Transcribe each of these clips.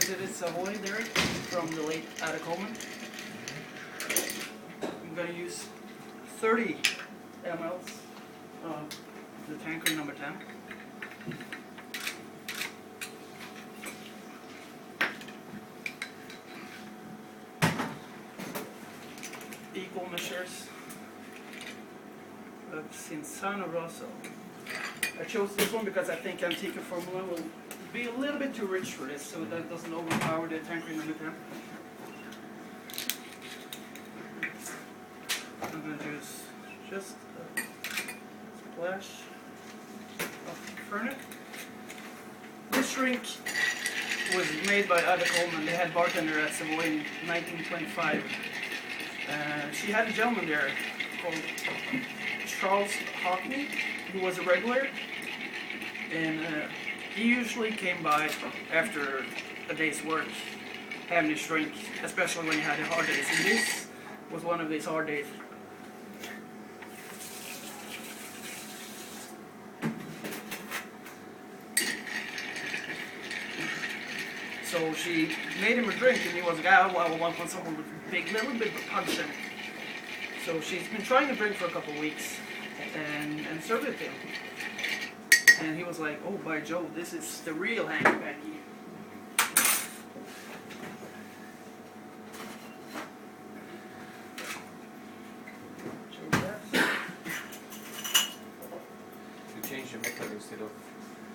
visited Savoy there from the late Ada Coleman. I'm going to use 30 mLs of the Tanqueray number 10. Equal measures of Cinzano Rosso. I chose this one because I think Antica Formula will be a little bit too rich for this, so that doesn't overpower the Tanqueray number 10. I'm going to use just a splash of Fernet. This drink was made by Ada Coleman. They had bartender at Savoy in 1925. She had a gentleman there called Charles Hockney, who was a regular, and he usually came by after a day's work having this drink, especially when he had hard days, and this was one of these hard days. So she made him a drink, and he was like, I want someone with a big, little bit of punch in it. So she's been trying the drink for a couple of weeks, and served it to him. And he was like, oh, by Jove, this is the real hanky-panky. You change the method instead of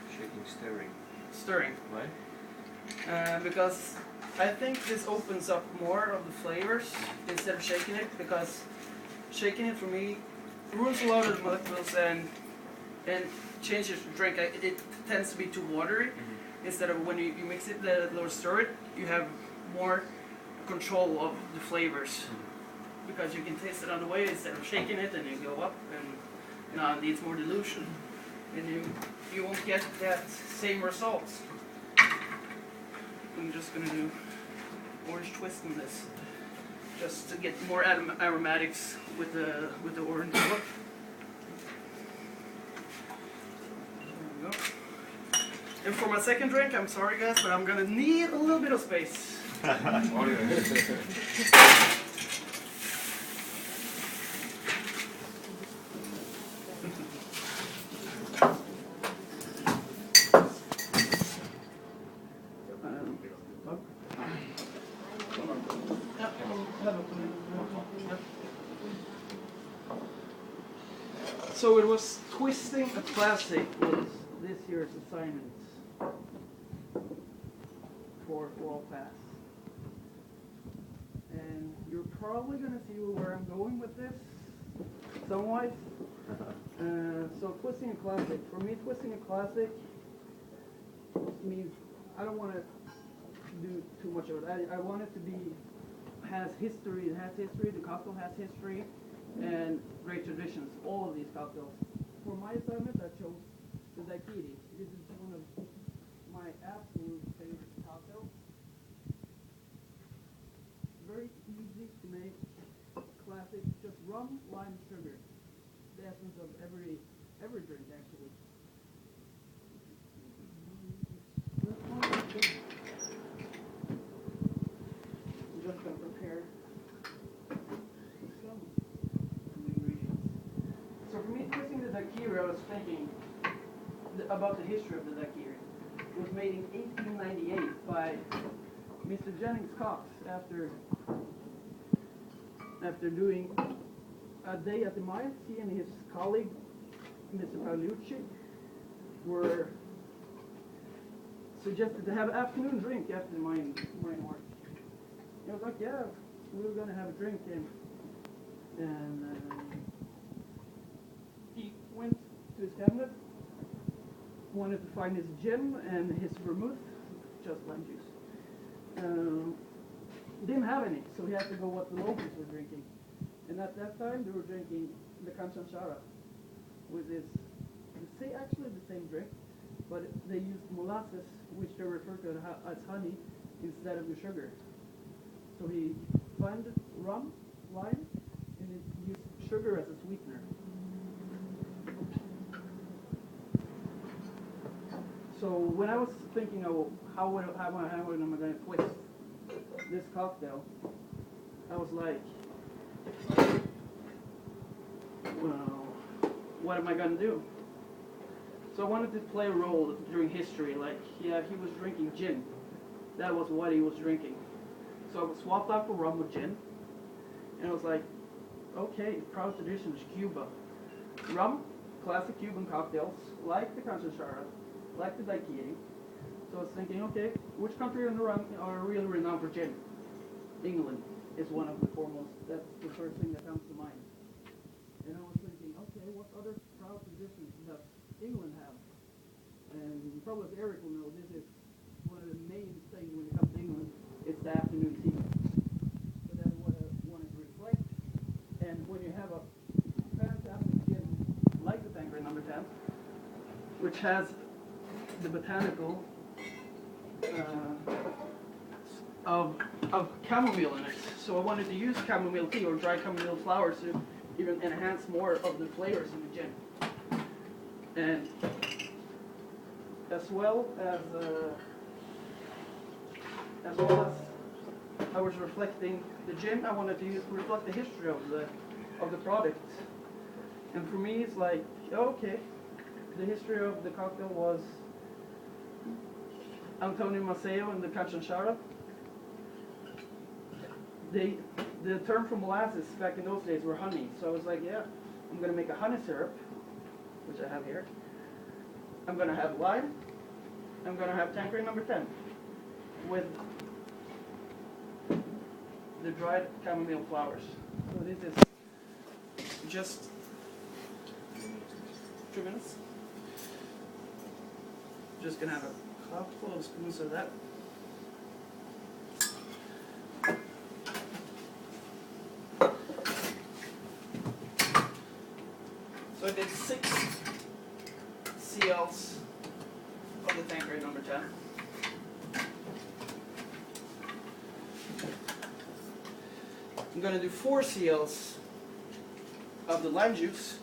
shaking, stirring. Stirring. Why? Because I think this opens up more of the flavors instead of shaking it, because shaking it for me ruins a lot of the molecules and changes the drink. It tends to be too watery. Instead of when you mix it or stir it, you have more control of the flavors, because you can taste it on the way instead of shaking it, and you go up and it needs more dilution, and you won't get that same results. I'm just going to do orange twist in this, just to get more aromatics with the orange look. There we go. And for my second drink, I'm sorry guys, but I'm going to need a little bit of space. So it was twisting a classic was this year's assignment for World Pass. And you're probably going to see where I'm going with this, somewhat. So twisting a classic. For me, twisting a classic means I don't want to do too much of it. I want it to be, has history, it has history, the cocktail has history, and great traditions, all of these cocktails. For my assignment, I chose the Tanq-Tea-Tini. This is one of my absolute favorite cocktails. Very easy to make, classic, just rum, lime, sugar. The essence of every drink, actually. I'm just going to prepare some ingredients. So for me, twisting the Tanq-Tea-Tini, I was thinking about the history of the Tanq-Tea-Tini. It was made in 1898 by Mr. Jennings Cox after doing a day at the mines. He and his colleague, Mr. Paolucci, were suggested to have an afternoon drink after the mine work. I was like, yeah, we were going to have a drink, and he went to his cabinet, wanted to find his gin and his vermouth, just lime juice. Didn't have any, so he had to go what the locals were drinking. And at that time, they were drinking the Kanchanshara, which is actually the same drink, but they used molasses, which they refer to as honey, instead of the sugar. So he found rum, lime, and he used sugar as a sweetener. So when I was thinking of how am I going to twist this cocktail, I was like, well, what am I going to do? So I wanted to play a role during history, like, yeah, he was drinking gin. That was what he was drinking. So I swapped out the rum with gin, and I was like, okay, proud tradition is Cuba. Rum, classic Cuban cocktails, like the Tanq-Tea-Tini, like the Tanq-Tea-Tini. So I was thinking, okay, which country in the run are really renowned for gin? England is one of the foremost. That's the first thing that comes to mind. And I was thinking, okay, what other proud traditions does England have? And probably as Eric will know, this is one of the main things when it comes to England. It's the afternoon tea. So that's what I wanted to reflect. And when you have a fantastic gin like the Tanqueray number 10, which has the botanical of chamomile in it. So I wanted to use chamomile tea or dry chamomile flowers to even enhance more of the flavors in the gin. And as well as I was reflecting the gin, I wanted to reflect the history of the product. And for me, it's like, okay, the history of the cocktail was Antonio Maceo and the Tanq-Tea-Tini. The term for molasses back in those days were honey. So I was like, yeah, I'm going to make a honey syrup, which I have here. I'm going to have lime. I'm going to have Tanqueray number 10 with the dried chamomile flowers. So this is just 2 minutes. Just going to have a couple of spoons of that. So I did 6 CLs of the Tanqueray number 10. I'm going to do 4 CLs of the lime juice.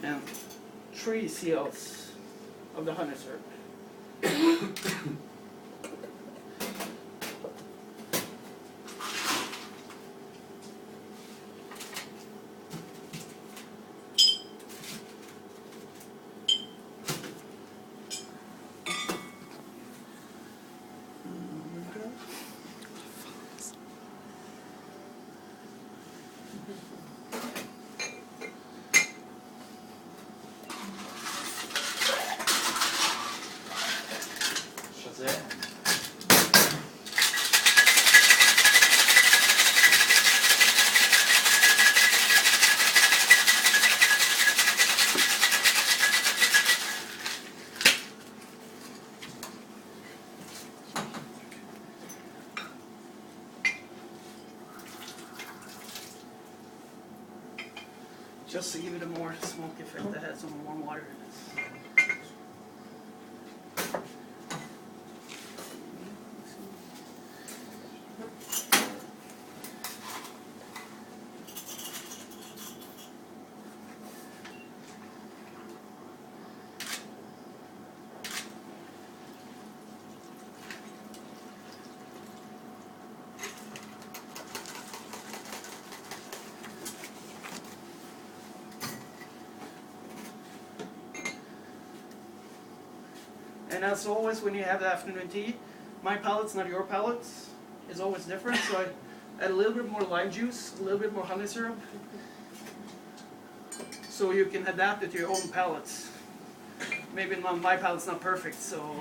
And 3 CLs of the honey syrup. Just to give it a more smoke effect, I had some warm water in it. And as always, when you have the afternoon tea, my palate's not your palate. It's always different. So I add a little bit more lime juice, a little bit more honey syrup, so you can adapt it to your own palate. Maybe my palate's not perfect, so